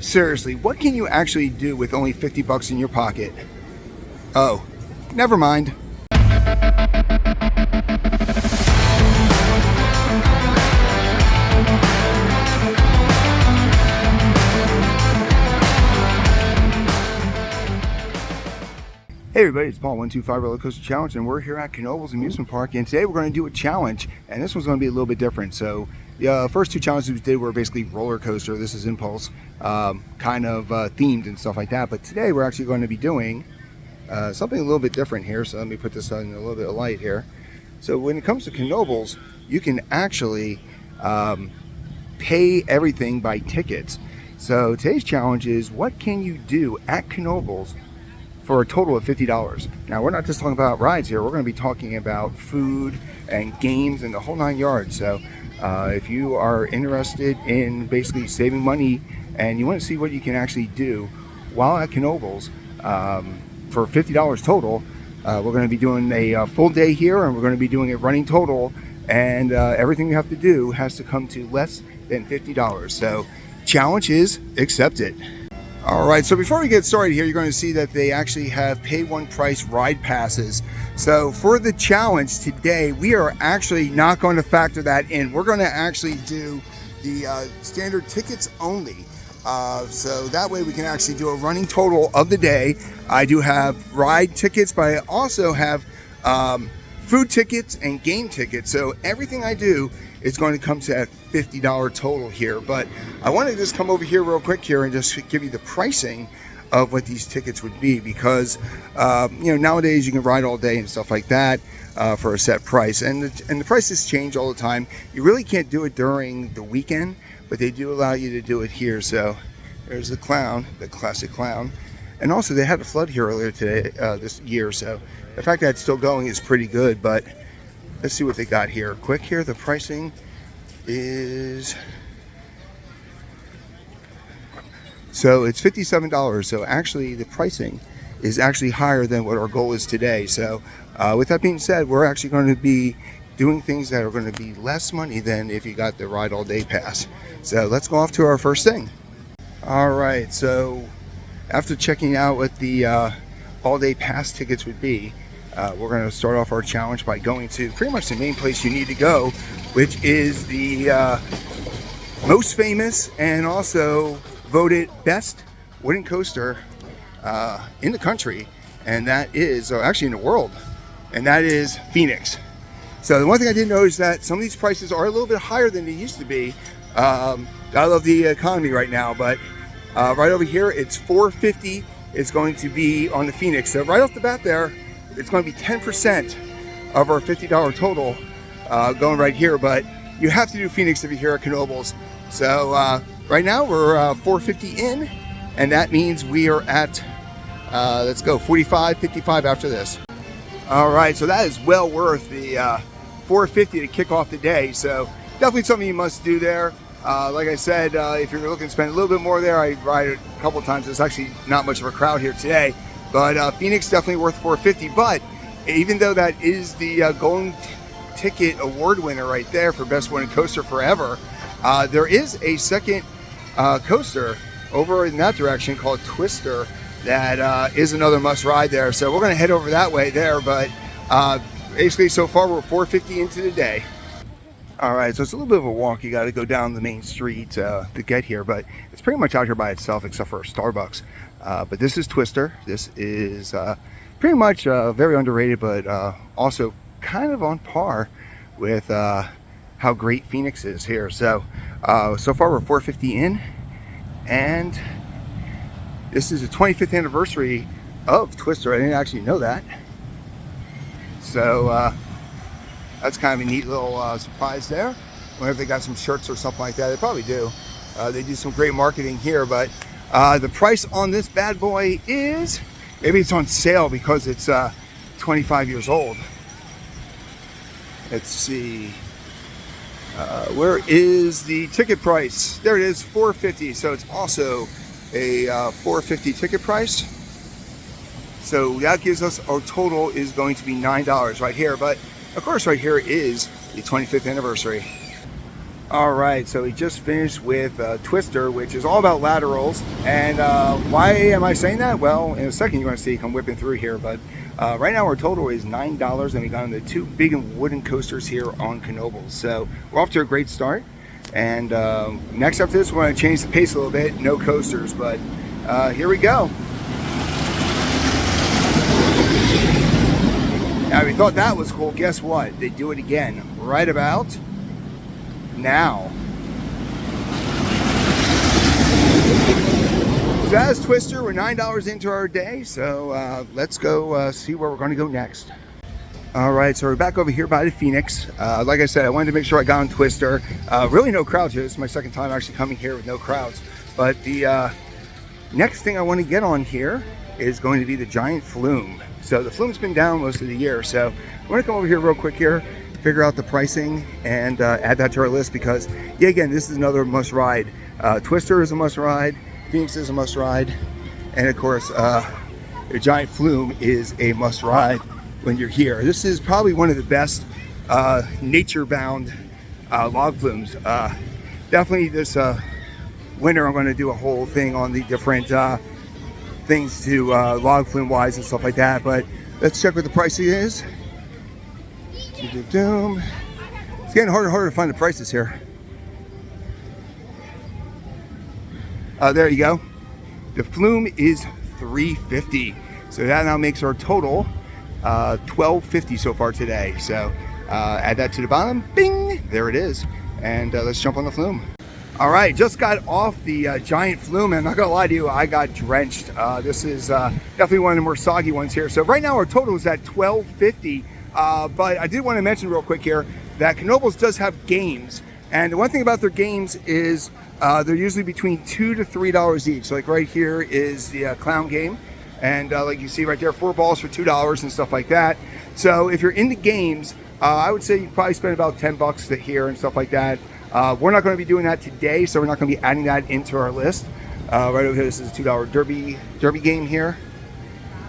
Seriously, what can you actually do with only 50 bucks in your pocket? Oh, never mind. Hey everybody, it's Paul, 125 Roller Coaster Challenge, and we're here at Knoebels Amusement Park, and today we're going to do a challenge, and this one's going to be a little bit different. So the first two challenges we did were basically roller coaster. This is Impulse, kind of themed and stuff like that, but today we're actually going to be doing something a little bit different here. So let me put this on a little bit of light here. So when it comes to Knoebels, you can actually pay everything by tickets. So today's challenge is, what can you do at Knoebels for a total of $50. Now, we're not just talking about rides here. We're going to be talking about food and games and the whole 9 yards. So if you are interested in basically saving money and you want to see what you can actually do while at Knoebels for $50 total, we're going to be doing a full day here, and we're going to be doing it running total, and everything you have to do has to come to less than $50. So challenge is accepted. All right, so before we get started here, you're going to see that they actually have pay one price ride passes. So for the challenge today, we are actually not going to factor that in. We're going to actually do the standard tickets only. So that way we can actually do a running total of the day. I do have ride tickets, but I also have food tickets and game tickets. So everything I do is going to come to that $50 total here. But I want to just come over here real quick here and just give you the pricing of what these tickets would be, because nowadays you can ride all day and stuff like that for a set price, and the prices change all the time. You really can't do it during the weekend, but they do allow you to do it here. So there's the clown, the classic clown, and also they had a flood here earlier today, this year, so the fact that it's still going is pretty good. But let's see what they got here. Quick here, the pricing is, so it's $57. So actually the pricing is actually higher than what our goal is today. So with that being said, we're actually going to be doing things that are going to be less money than if you got the ride all day pass. So let's go off to our first thing. All right, so after checking out what the all day pass tickets would be, we're going to start off our challenge by going to pretty much the main place you need to go, which is the most famous and also voted best wooden coaster in the country, and that is, actually in the world, and that is Phoenix. So the one thing I did notice is that some of these prices are a little bit higher than they used to be. Gotta love the economy right now, but right over here it's $450. It's going to be on the Phoenix. So right off the bat there, it's going to be 10% of our $50 total going right here, but you have to do Phoenix if you're here at Knoebels. So right now we're $450 in, and that means we are at, let's go, $45.55 after this. All right, so that is well worth the $450 to kick off the day. So definitely something you must do there. Like I said, if you're looking to spend a little bit more there, I ride it a couple of times. There's actually not much of a crowd here today. But Phoenix definitely worth $450. But even though that is the Golden Ticket Award winner right there for Best Wooden Coaster Forever, there is a second coaster over in that direction called Twister that is another must ride there. So we're going to head over that way there. But basically so far we're $450 into the day. All right, so it's a little bit of a walk. You got to go down the main street to get here, but it's pretty much out here by itself except for Starbucks. But this is Twister. This is pretty much very underrated, but also kind of on par with how great Phoenix is here. So so far we're $450 in, and this is the 25th anniversary of Twister. I didn't actually know that. So that's kind of a neat little surprise there. I wonder if they got some shirts or something like that. They probably do. They do some great marketing here, but the price on this bad boy is, maybe it's on sale because it's 25 years old. Let's see. Where is the ticket price? There it is, $450. So it's also a $450 ticket price. So that gives us, our total is going to be $9 right here. But of course right here is the 25th anniversary. All right, so we just finished with Twister, which is all about laterals. And why am I saying that? Well, in a second you're going to see come whipping through here. But right now our total is $9, and we got into 2 big wooden coasters here on Knoebels. So we're off to a great start. And next after this, we're going to change the pace a little bit. No coasters, but here we go. Now, we thought that was cool. Guess what? They do it again right about now. So that's Twister. We're $9 into our day, so let's go see where we're going to go next. All right, so we're back over here by the Phoenix. Like I said, I wanted to make sure I got on Twister. Really no crowds here. This is my second time actually coming here with no crowds. But the next thing I want to get on here is going to be the giant Flume. So the Flume's been down most of the year, so I'm going to come over here real quick here, figure out the pricing, and add that to our list because, yeah, again, this is another must ride. Twister is a must ride, Phoenix is a must ride, and of course, the giant Flume is a must ride when you're here. This is probably one of the best nature-bound log flumes. Definitely this winter I'm going to do a whole thing on the different things to log flume wise and stuff like that, but let's check what the pricing is. It's getting harder and harder to find the prices here. There you go. The Flume is $350, so that now makes our total $12.50 so far today. So add that to the bottom, bing, there it is. And let's jump on the Flume. All right, just got off the giant Flume, and I'm not gonna lie to you, I got drenched. This is definitely one of the more soggy ones here. So right now our total is at $12.50, but I did want to mention real quick here that Knoebels does have games, and the one thing about their games is they're usually between $2 to $3 each. Like right here is the clown game, and like you see right there, 4 balls for $2 and stuff like that. So if you're into games, I would say you probably spend about $10 here and stuff like that. We're not going to be doing that today, so we're not going to be adding that into our list. Right over here, this is a $2 derby game here.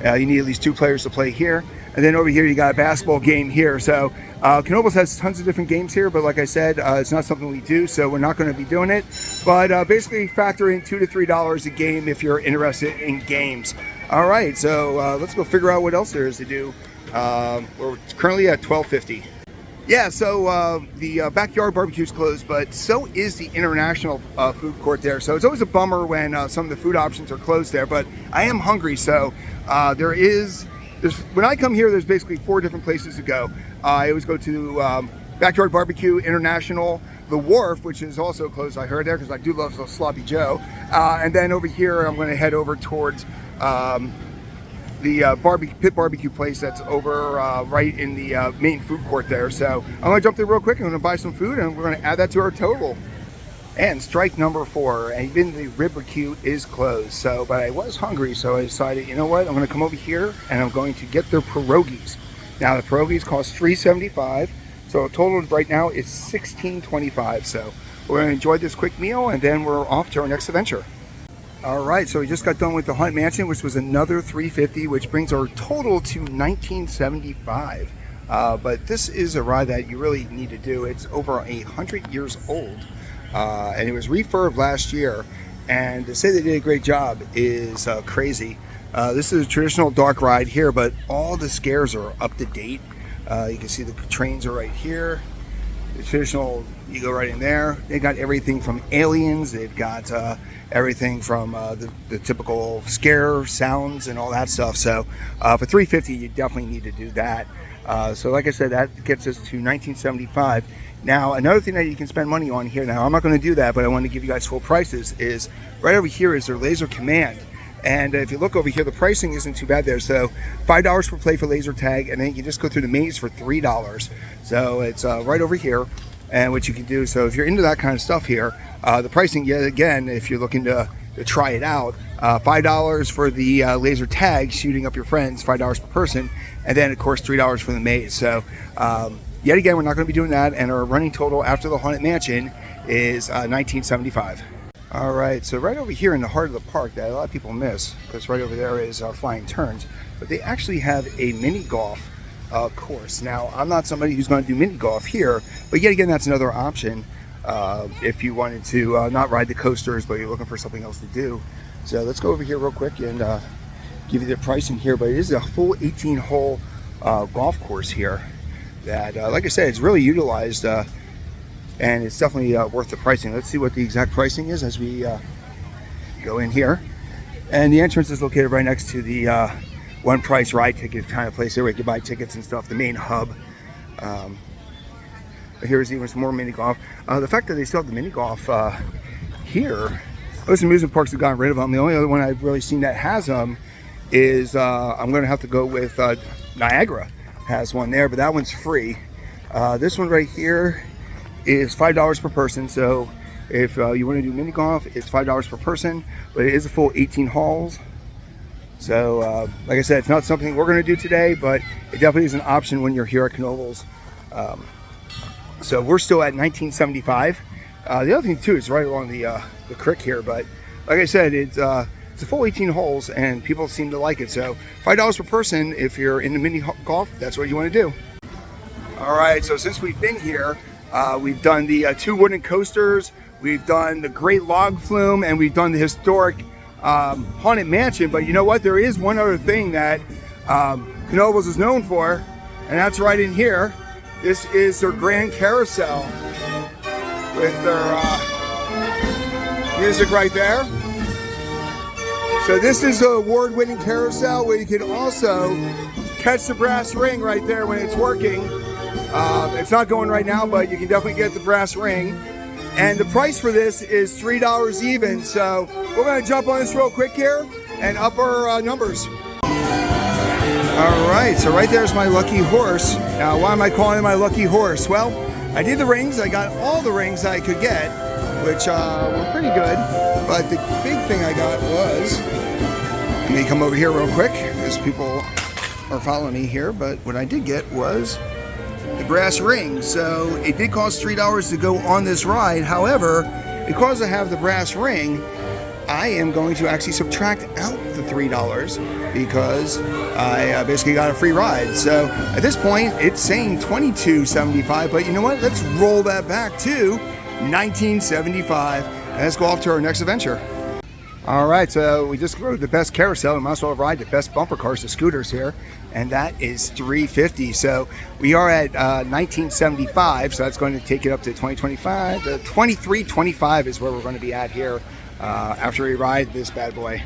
You need at least 2 players to play here. And then over here, you got a basketball game here. So Knoebels has tons of different games here, but like I said, it's not something we do, so we're not going to be doing it. But basically, factor in $2 to $3 a game if you're interested in games. All right, so let's go figure out what else there is to do. We're currently at $12.50. Yeah, so the backyard barbecue's closed, but so is the international food court there. So it's always a bummer when some of the food options are closed there, but I am hungry, so when I come here, there's basically 4 different places to go. I always go to Backyard Barbecue, International, the Wharf, which is also closed, I heard there, because I do love Sloppy Joe. And then over here, I'm going to head over towards the pit barbecue place that's over right in the main food court there. So I'm going to jump there real quick. I'm going to buy some food, and we're going to add that to our total. And strike number 4, and even the Ribbercue is closed. So, but I was hungry, so I decided, you know what, I'm going to come over here and I'm going to get their pierogies. Now the pierogies cost $3.75, so total right now is $16.25. So we're going to enjoy this quick meal, and then we're off to our next adventure. All right, so we just got done with the Hunt Mansion, which was another $3.50, which brings our total to $19.75. But this is a ride that you really need to do. It's over 100 years old. And it was refurbed last year, and to say they did a great job is crazy. This is a traditional dark ride here, but all the scares are up to date. You can see the trains are right here. The traditional, you go right in there. They got everything from aliens. They've got everything from the typical scare sounds and all that stuff. So for $3.50, you definitely need to do that. So like I said, that gets us to $19.75. Now, another thing that you can spend money on here, now I'm not going to do that, but I want to give you guys full prices, is right over here is their Laser Command. And if you look over here, the pricing isn't too bad there. So $5 per play for laser tag, and then you can just go through the maze for $3. So it's right over here, and what you can do. So if you're into that kind of stuff here, the pricing, yet again, if you're looking to try it out, $5 for the laser tag, shooting up your friends, $5 per person, and then of course $3 for the maze. So yet again, we're not going to be doing that, and our running total after the Haunted Mansion is $19.75. All right, so right over here in the heart of the park that a lot of people miss, because right over there is Flying Turns, but they actually have a mini golf course. Now, I'm not somebody who's going to do mini golf here, but yet again, that's another option. if you wanted to not ride the coasters, but you're looking for something else to do. So let's go over here real quick and give you the pricing here. But it is a full 18-hole golf course here that, like I said, it's really utilized, and it's definitely worth the pricing. Let's see what the exact pricing is as we go in here. And the entrance is located right next to the one price ride ticket kind of place there where you can buy tickets and stuff, the main hub. But here's even some more mini golf. The fact that they still have the mini golf here, most amusement parks have gotten rid of them. The only other one I've really seen that has them is I'm going to have to go with Niagara has one there, but that one's free. This one right here is $5 per person. So if you want to do mini golf, it's $5 per person, but it is a full 18 holes. So like I said, it's not something we're going to do today, but it definitely is an option when you're here at Knoebels. So we're still at $19.75. The other thing too is right along the creek here, but like I said, it's a full 18 holes and people seem to like it. So $5 per person if you're into mini golf, that's what you want to do. All right, so since we've been here, we've done the 2 wooden coasters, we've done the great log flume, and we've done the historic Haunted Mansion. But you know what? There is one other thing that Knoebels is known for, and that's right in here. This is their Grand Carousel with their music right there. So this is an award-winning carousel where you can also catch the brass ring right there when it's working. It's not going right now, but you can definitely get the brass ring. And the price for this is $3 even. So we're going to jump on this real quick here and up our numbers. All right, so right there's my lucky horse. Now, why am I calling it my lucky horse? Well, I did the rings. I got all the rings I could get, which were pretty good. But the big thing I got was, let me come over here real quick because people are following me here. But what I did get was the brass ring. So it did cost $3 to go on this ride. However, because I have the brass ring, I am going to actually subtract out the $3 because I basically got a free ride. So at this point, it's saying $22.75, but you know what? Let's roll that back to $19.75. And let's go off to our next adventure. All right, so we just rode the best carousel. We might as well ride the best bumper cars, the scooters here, and that is $3.50. So we are at $19.75, so that's going to take it up to $20.25. The $23.25 is where we're going to be at here after we ride this bad boy.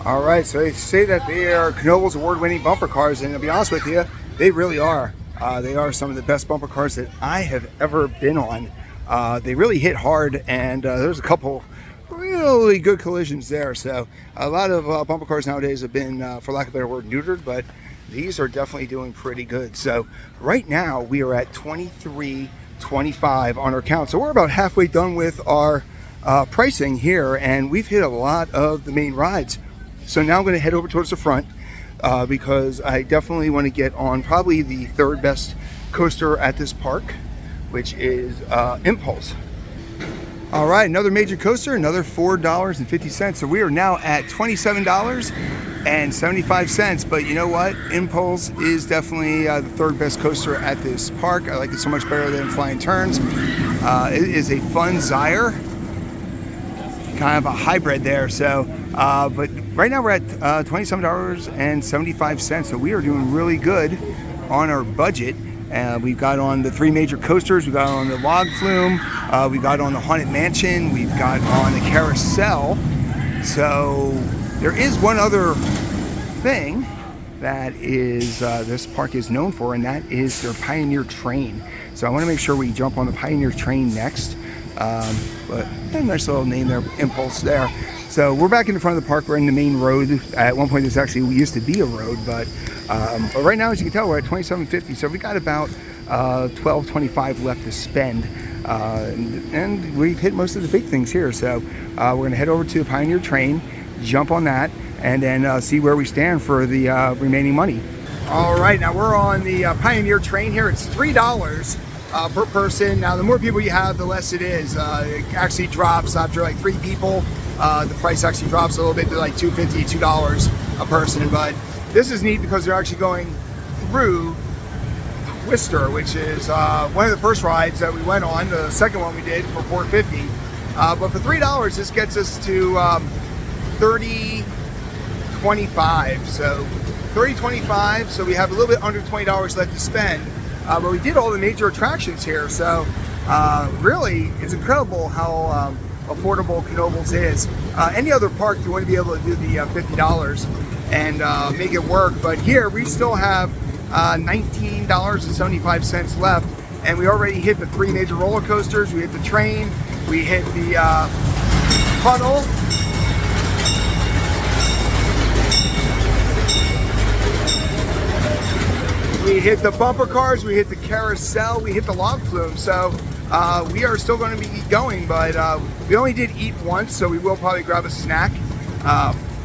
All right, so they say that they are Knoebels award-winning bumper cars, and to be honest with you, they really are. They are some of the best bumper cars that I have ever been on. They really hit hard, and there's a couple really good collisions there. So a lot of bumper cars nowadays have been, for lack of a better word, neutered, but these are definitely doing pretty good. So right now we are at $23.25 on our count. So we're about halfway done with our pricing here, and we've hit a lot of the main rides. So now I'm going to head over towards the front because I definitely want to get on probably the third best coaster at this park, which is Impulse. All right, another major coaster, another $4.50. So we are now at $27.75. But you know what? Impulse is definitely the third best coaster at this park. I like it so much better than Flying Turns. It is a fun Zyre, kind of a hybrid there. So, but right now we're at $27.75. So we are doing really good on our budget. We've got on the 3 major coasters. We've got on the log flume. We've got on the Haunted Mansion. We've got on the Carousel. So there is one other thing that is this park is known for, and that is their Pioneer Train. So I want to make sure we jump on the Pioneer Train next. But a nice little name there, Impulse there. So we're back in the front of the park. We're in the main road. At one point, this actually used to be a road, but right now, as you can tell, we're at $27.50. So we got about $12.25 left to spend, and we've hit most of the big things here. So we're going to head over to the Pioneer Train, jump on that, and then see where we stand for the remaining money. All right, now we're on the Pioneer Train here. It's $3 per person. Now, the more people you have, the less it is. It actually drops after like 3 people. The price actually drops a little bit to like $2.50, $2 a person. But this is neat because they're actually going through Twister, which is one of the first rides that we went on. The second one we did for $4.50, but for $3, this gets us to $30.25. So $30.25. So we have a little bit under $20 left to spend. But we did all the major attractions here. So really, it's incredible how affordable Knoebels is. Any other park, you want to be able to do the $50 and make it work. But here we still have $19.75 left, and we already hit the 3 major roller coasters. We hit the train, we hit the tunnel, we hit the bumper cars, we hit the carousel, we hit the log flume. So we are still going to be going, but we only did eat once, so we will probably grab a snack,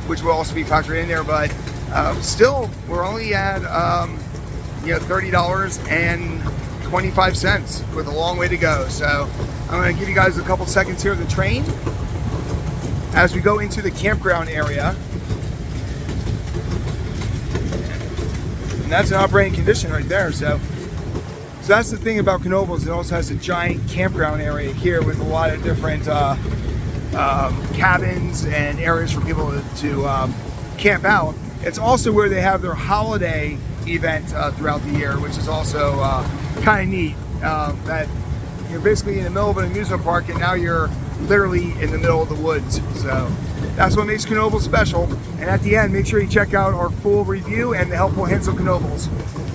which will also be factored in there. But still, we're only at $30.25 with a long way to go. So I'm going to give you guys a couple seconds here of the train as we go into the campground area. And that's an operating condition right there. So that's the thing about Knoebels. It also has a giant campground area here with a lot of different cabins and areas for people to camp out. It's also where they have their holiday event throughout the year, which is also kind of neat. That you're basically in the middle of an amusement park, and now you're literally in the middle of the woods. So that's what makes Knoebels special. And at the end, make sure you check out our full review and the helpful hints of Knoebels.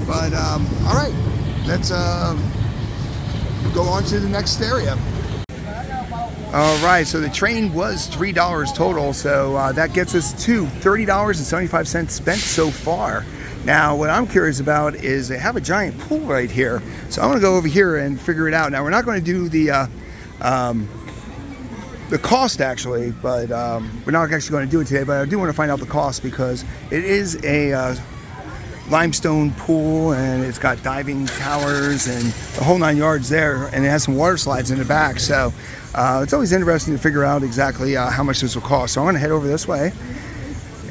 But all right, let's go on to the next area. All right, so the train was $3 total, so that gets us to $30.75 spent so far. Now, what I'm curious about is they have a giant pool right here, so I'm going to go over here and figure it out. Now, we're not going to do the cost actually, but we're not actually going to do it today. But I do want to find out the cost because it is a limestone pool, and it's got diving towers and the whole 9 yards there, and it has some water slides in the back. So it's always interesting to figure out exactly how much this will cost. So I'm going to head over this way,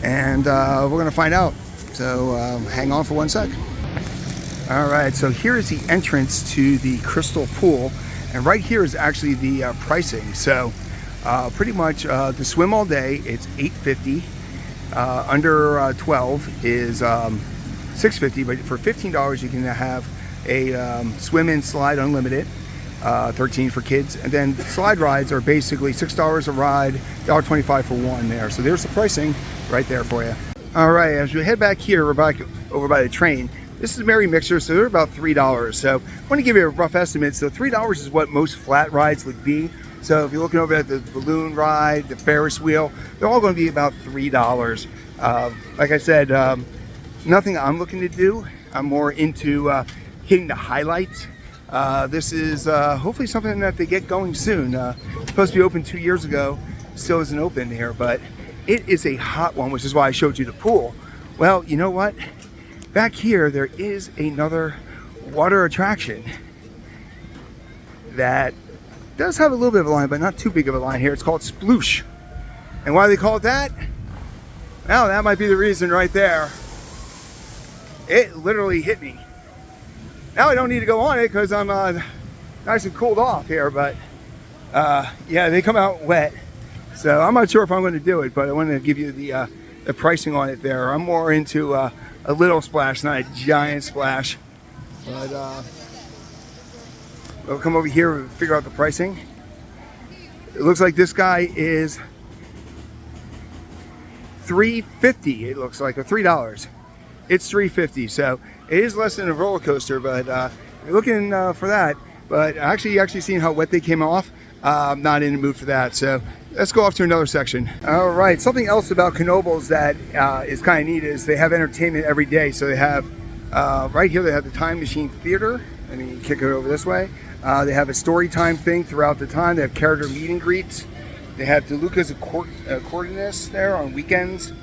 and we're going to find out. So hang on for one sec. All right, so here is the entrance to the crystal pool, and right here is actually the pricing. So pretty much to swim all day, it's $8.50. Under 12 is $6.50, but for $15 you can have a swim in slide unlimited, $13 for kids, and then slide rides are basically $6 a ride, $1.25 for one there. So there's the pricing right there for you. All right, as we head back here, we're back over by the train. This is a Merry Mixer, so they're about $3. So I want to give you a rough estimate. So $3 is what most flat rides would be. So if you're looking over at the balloon ride, the Ferris wheel, they're all going to be about $3. Like I said, nothing I'm looking to do. I'm more into hitting the highlights. This is hopefully something that they get going soon. Supposed to be open 2 years ago, still isn't open here, but it is a hot one, which is why I showed you the pool. Well, you know what? Back here, there is another water attraction that does have a little bit of a line, but not too big of a line here. It's called Sploosh. And why they call it that? Well, that might be the reason right there. It literally hit me. Now I don't need to go on it because I'm nice and cooled off here, but yeah, they come out wet. So I'm not sure if I'm going to do it, but I wanted to give you the pricing on it there. I'm more into a little splash, not a giant splash. But we'll come over here and figure out the pricing. It looks like this guy is $3.50. It looks like, or $3. It's $3.50, so it is less than a roller coaster, but you're looking for that. But actually seeing how wet they came off, I'm not in the mood for that. So let's go off to another section. All right, something else about Knoebels that is kind of neat is they have entertainment every day. So they have, right here, they have the Time Machine Theater. Let me kick it over this way. They have a story time thing throughout the time. They have character meet and greets. They have DeLuca's accordionist there on weekends,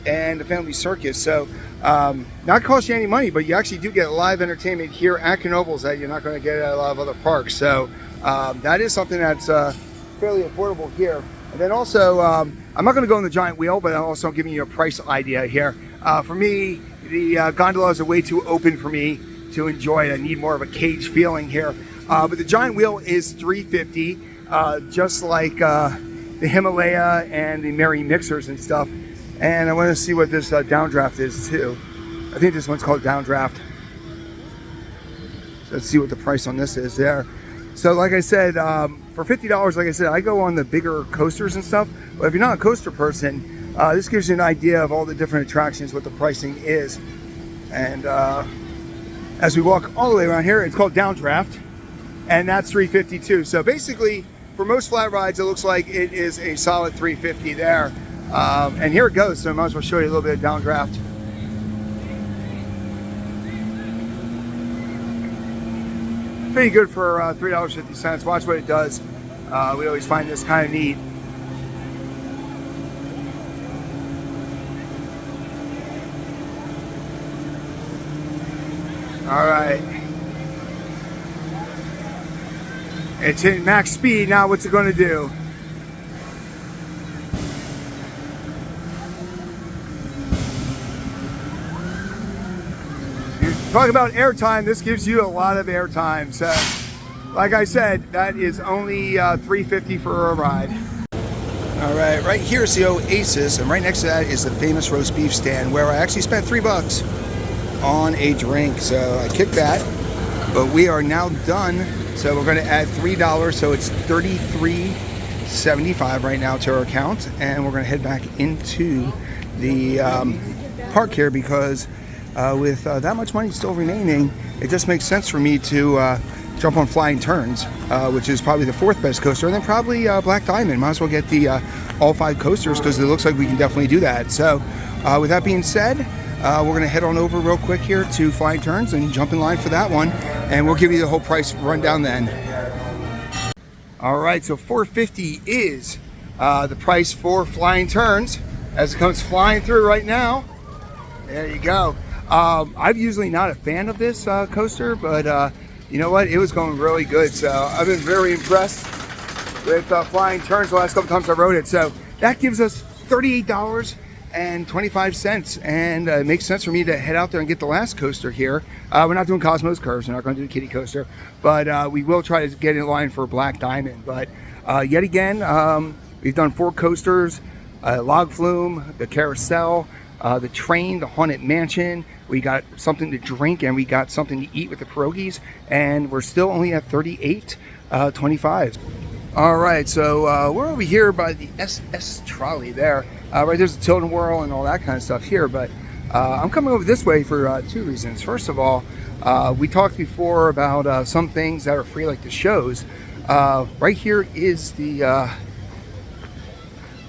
and the Family Circus. So not cost you any money, but you actually do get live entertainment here at Knoebels that you're not going to get at a lot of other parks. So that is something that's fairly affordable here. And then also, I'm not going to go on the giant wheel, but I'm also giving you a price idea here. For me, the gondolas are way too open for me to enjoy it. I need more of a cage feeling here. But the giant wheel is $350, just like the Himalaya and the Merry Mixers and stuff. And I want to see what this downdraft is too. I think this one's called downdraft. So let's see what the price on this is there. So like I said, for $50, like I said, I go on the bigger coasters and stuff. But if you're not a coaster person, this gives you an idea of all the different attractions, what the pricing is. And as we walk all the way around here, it's called downdraft, and that's $350 too. So basically, for most flat rides, it looks like it is a solid $350 there. And here it goes. So I might as well show you a little bit of downdraft. Pretty good for $3.50. Watch what it does. We always find this kind of neat. All right. It's hitting max speed now. What's it going to do? Talk about airtime. This gives you a lot of airtime. So, like I said, that is only $350 for a ride. All right here is the Oasis, and right next to that is the famous roast beef stand, where I actually spent $3 on a drink. So I kicked that, but we are now done. So we're going to add $3, so it's $33.75 right now to our account, and we're going to head back into the park here because with that much money still remaining, it just makes sense for me to jump on Flying Turns, which is probably the 4th best coaster, and then probably Black Diamond. Might as well get the all 5 coasters because it looks like we can definitely do that. So with that being said, we're going to head on over real quick here to Flying Turns and jump in line for that one, and we'll give you the whole price rundown then. All right, so $450 is the price for Flying Turns as it comes flying through right now. There you go. I'm usually not a fan of this coaster, but you know what? It was going really good, so I've been very impressed with Flying Turns the last couple times I rode it. So that gives us $38.25, and it makes sense for me to head out there and get the last coaster here. We're not doing Cosmos Curves, we're not going to do the kiddie coaster, but we will try to get in line for Black Diamond. But yet again, we've done 4 coasters, Log Flume, the Carousel, the train, the Haunted Mansion. We got something to drink and we got something to eat with the pierogies, and we're still only at $38.25. All right, so we're over here by the SS trolley there. Right there's a tilt and whirl and all that kind of stuff here, but I'm coming over this way for 2 reasons. First of all, we talked before about some things that are free, like the shows. Right here is the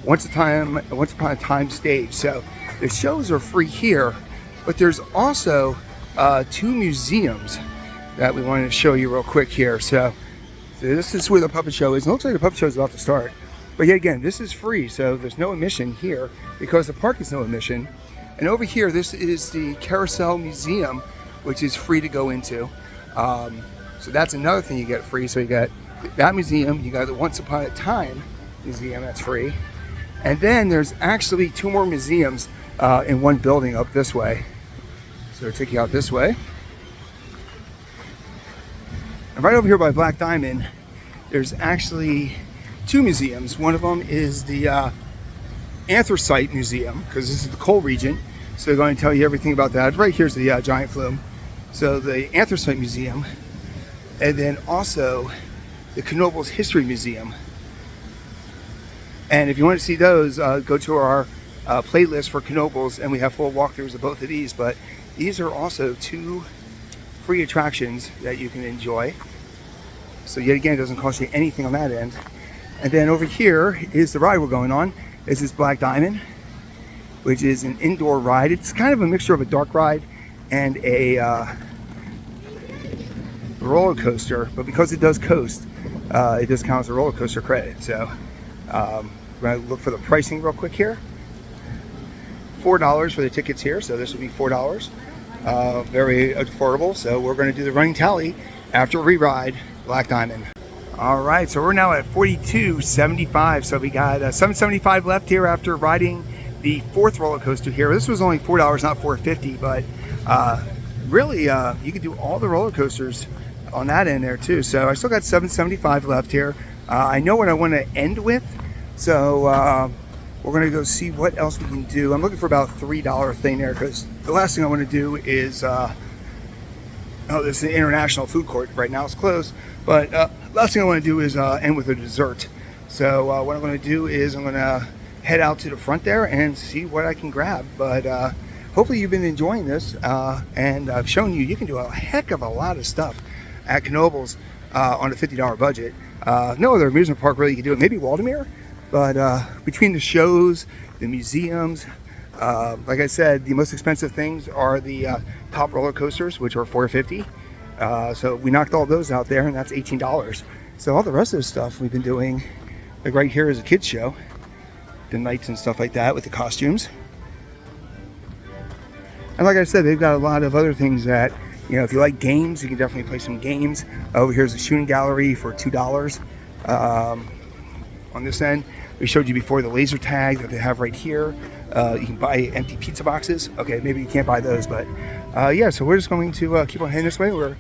Once Upon a Time stage. So the shows are free here, but there's also 2 museums that we wanted to show you real quick here. So this is where the puppet show is. It looks like the puppet show is about to start. But yet again, this is free, so there's no admission here because the park is no admission. And over here, this is the Carousel Museum, which is free to go into. So that's another thing you get free. So you got that museum, you got the Once Upon a Time museum, that's free. And then there's actually 2 more museums in one building up this way. So they'll take you out this way. And right over here by Black Diamond, there's actually 2 museums. One of them is the Anthracite Museum, because this is the coal region. So they're going to tell you everything about that. Right here's the giant flume. So the Anthracite Museum, and then also the Knoebels History Museum. And if you want to see those, go to our playlist for Knoebels, and we have full walkthroughs of both of these. But these are also 2 free attractions that you can enjoy. So yet again, it doesn't cost you anything on that end. And then over here is the ride we're going on. This is Black Diamond, which is an indoor ride. It's kind of a mixture of a dark ride and a roller coaster, but because it does coast, it does count as a roller coaster credit. So we're going to look for the pricing real quick here. $4 for the tickets here, so this would be $4. Very affordable. So we're going to do the running tally after we ride Black Diamond. All right, so we're now at $42.75. So we got $7.75 left here after riding the 4th roller coaster here. This was only $4, not $4.50, but really, you can do all the roller coasters on that end there too. So I still got 775 left here. I know what I want to end with, so we're gonna go see what else we can do. I'm looking for about $3 thing there, because the last thing I want to do is oh, this is the International Food Court right now, it's closed, but last thing I want to do is end with a dessert. So what I'm going to do is I'm going to head out to the front there and see what I can grab. But hopefully you've been enjoying this, and I've shown you can do a heck of a lot of stuff at Knoebels on a $50 budget. No other amusement park really you can do it, maybe Waldemere, but between the shows, the museums, like I said, the most expensive things are the top roller coasters, which are $450. So we knocked all those out there, and that's $18. So all the rest of the stuff we've been doing, like right here is a kids show, the nights and stuff like that with the costumes. And like I said, they've got a lot of other things that, you know, if you like games, you can definitely play some games. Over here's a shooting gallery for $2. On this end, we showed you before the laser tag that they have right here. You can buy empty pizza boxes. Okay, maybe you can't buy those, but yeah, so we're just going to keep on heading this way. We're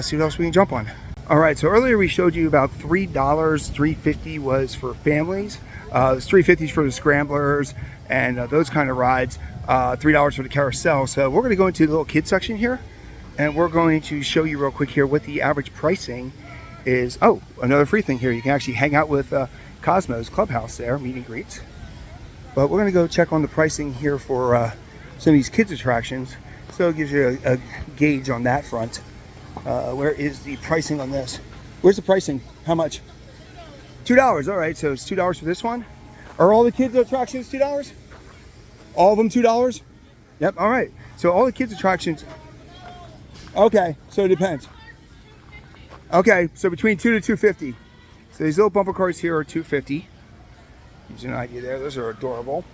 see what else we can jump on. All right, so earlier we showed you about $3. $3.50 was for families. It's $3.50 for the scramblers and those kind of rides. $3 for the carousel. So we're going to go into the little kid section here, and we're going to show you real quick here what the average pricing is. Oh, another free thing here. You can actually hang out with Cosmo's Clubhouse there, meet and greets. But we're going to go check on the pricing here for some of these kids attractions. So it gives you a gauge on that front. Where is the pricing on this? Where's the pricing? How much? $2. All right, so it's $2 for this one. Are all the kids attractions $2? All of them $2? Yep, all right. So all the kids attractions, okay, so it depends. Okay, so between $2 to $2.50. So these little bumper cars here are $2.50. Gives you an idea there. Those are adorable.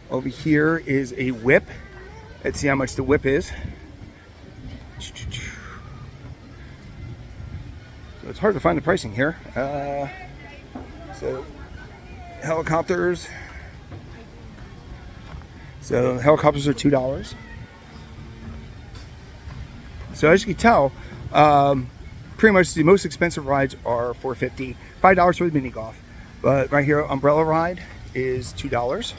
Over here is a whip. Let's see how much the whip is. So it's hard to find the pricing here. So helicopters. So helicopters are $2. So as you can tell, pretty much the most expensive rides are $4.50. $5 for the mini golf. But right here, umbrella ride is $2.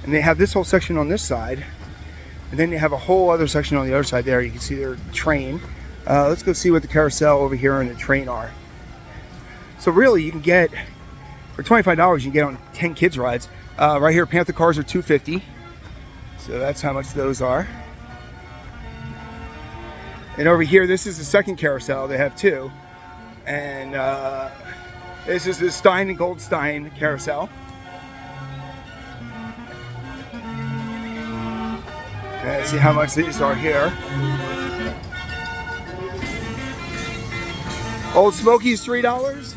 And they have this whole section on this side. And then they have a whole other section on the other side there. You can see their train. Let's go see what the carousel over here and the train are. So really, you can get, for $25, you can get on 10 kids rides. Right here, Panther cars are $2.50. So that's how much those are. And over here, this is the second carousel. They have two. And this is the Stein and Goldstein carousel. Let's see how much these are here. Old Smoky's $3.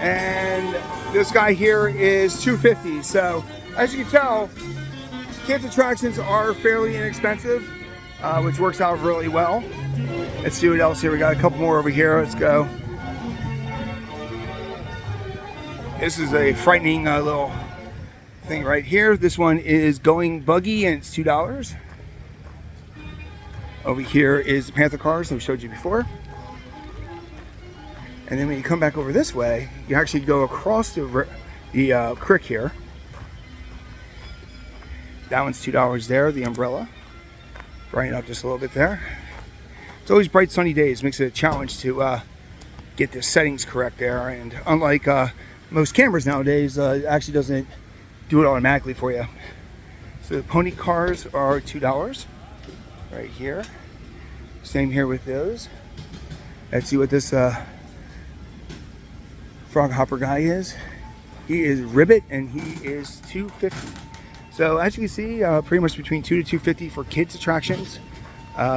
And this guy here is $2.50. So as you can tell, kids attractions are fairly inexpensive, which works out really well. Let's see what else here. We got a couple more over here. Let's go. This is a frightening little thing right here. This one is Going Buggy, and it's $2. Over here is the Panther cars that we showed you before. And then when you come back over this way, you actually go across the creek here. That one's $2 there, the umbrella. Brighten up just a little bit there. It's always bright sunny days, makes it a challenge to get the settings correct there. And unlike most cameras nowadays, it actually doesn't do it automatically for you. So the pony cars are $2 right here. Same here with those. Let's see what this frog hopper guy is. He is Ribbit, and he is $2.50. So as you can see, pretty much between $2 to $2.50 for kids attractions.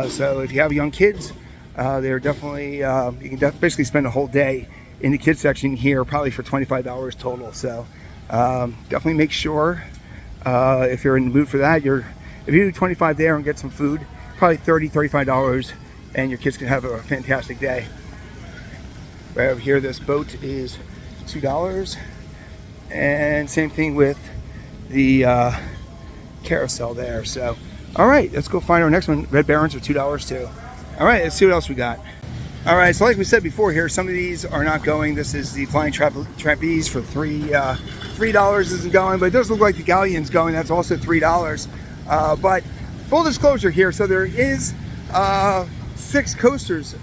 So if you have young kids, they're definitely, you can basically spend a whole day in the kids section here, probably for $25 total. So definitely make sure, if you're in the mood for that, if you do $25 there and get some food, probably $30, $35, and your kids can have a fantastic day. Right over here, this boat is $2. And same thing with the Carousel there. So, all right, let's go find our next one. Red Barons are $2 too. All right, let's see what else we got. All right, so like we said before here, some of these are not going. This is the Flying Trapeze for $3 isn't going, but it does look like the Galleon's going. That's also $3. But full disclosure here, so there is 6 coasters,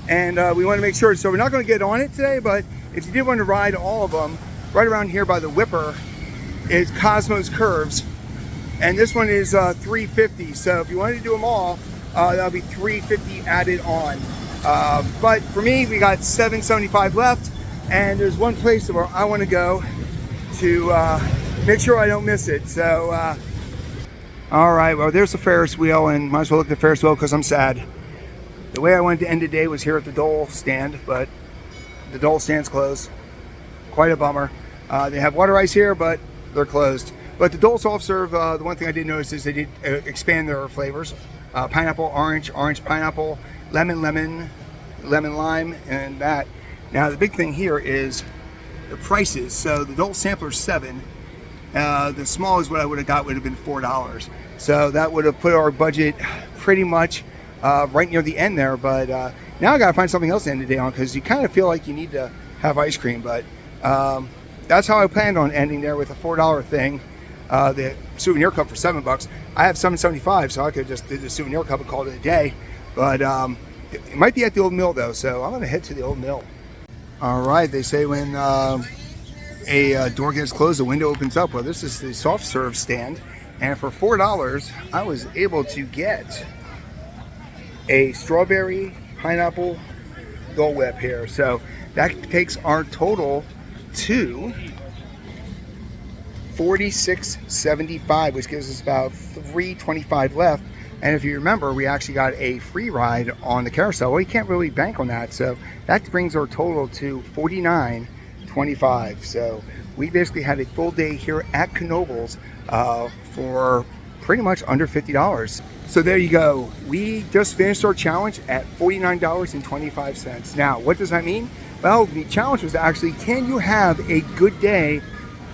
and we want to make sure. So we're not going to get on it today, but if you did want to ride all of them, right around here by the Whipper is Cosmos Curves, and this one is $3.50. So if you wanted to do them all, that'll be $3.50 added on. But for me, we got $7.75 left, and there's one place where I want to go to make sure I don't miss it. So, all right, well, there's the Ferris wheel, and might as well look at the Ferris wheel because I'm sad. The way I wanted to end the day was here at the Dole stand, but the Dole stand's closed. Quite a bummer. They have water ice here, but they're closed. But the Dole soft serve, the one thing I did notice is they did expand their flavors. Pineapple, orange, orange pineapple, lemon, lemon lime, and that. Now the big thing here is the prices. So the Dole sampler is $7. The smallest what I would have got would have been $4. So that would have put our budget pretty much right near the end there. But now I got to find something else to end the day on, because you kind of feel like you need to have ice cream. But that's how I planned on ending there, with a $4 thing. The souvenir cup for $7. I have $7.75, so I could just do the souvenir cup and call it a day. But it might be at the old mill though, so I'm gonna head to the old mill. All right, they say when a door gets closed, the window opens up. Well, this is the soft serve stand, and for $4, I was able to get a strawberry pineapple Dole Whip here. So that takes our total to $46.75, which gives us about $3.25 left. And if you remember, we actually got a free ride on the Carousel. Well, you can't really bank on that, so that brings our total to $49.25. So we basically had a full day here at Knoebels for pretty much under $50. So there you go. We just finished our challenge at $49.25. Now, what does that mean? Well, the challenge was actually, can you have a good day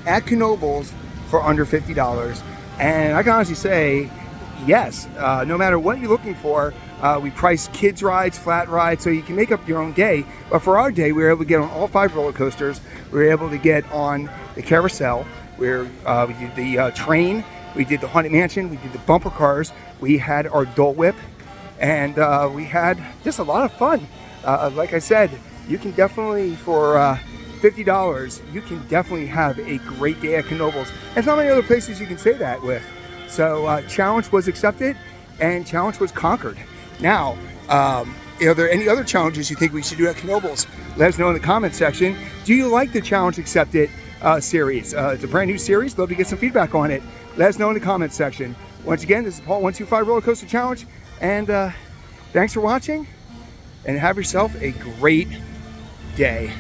at Knoebels for under $50? And I can honestly say, yes. No matter what you're looking for, we price kids rides, flat rides, so you can make up your own day. But for our day, we were able to get on all 5 roller coasters. We were able to get on the Carousel, where we did the train, we did the Haunted Mansion, we did the bumper cars, we had our Dole Whip, and we had just a lot of fun. Like I said, you can definitely, for $50, you can definitely have a great day at Knoebels. There's not many other places you can say that with. So challenge was accepted, and challenge was conquered. Now, are there any other challenges you think we should do at Knoebels? Let us know in the comments section. Do you like the challenge accepted series? It's a brand new series. Love to get some feedback on it. Let us know in the comments section. Once again, this is Paul 125 Roller Coaster Challenge, and thanks for watching, and have yourself a great day.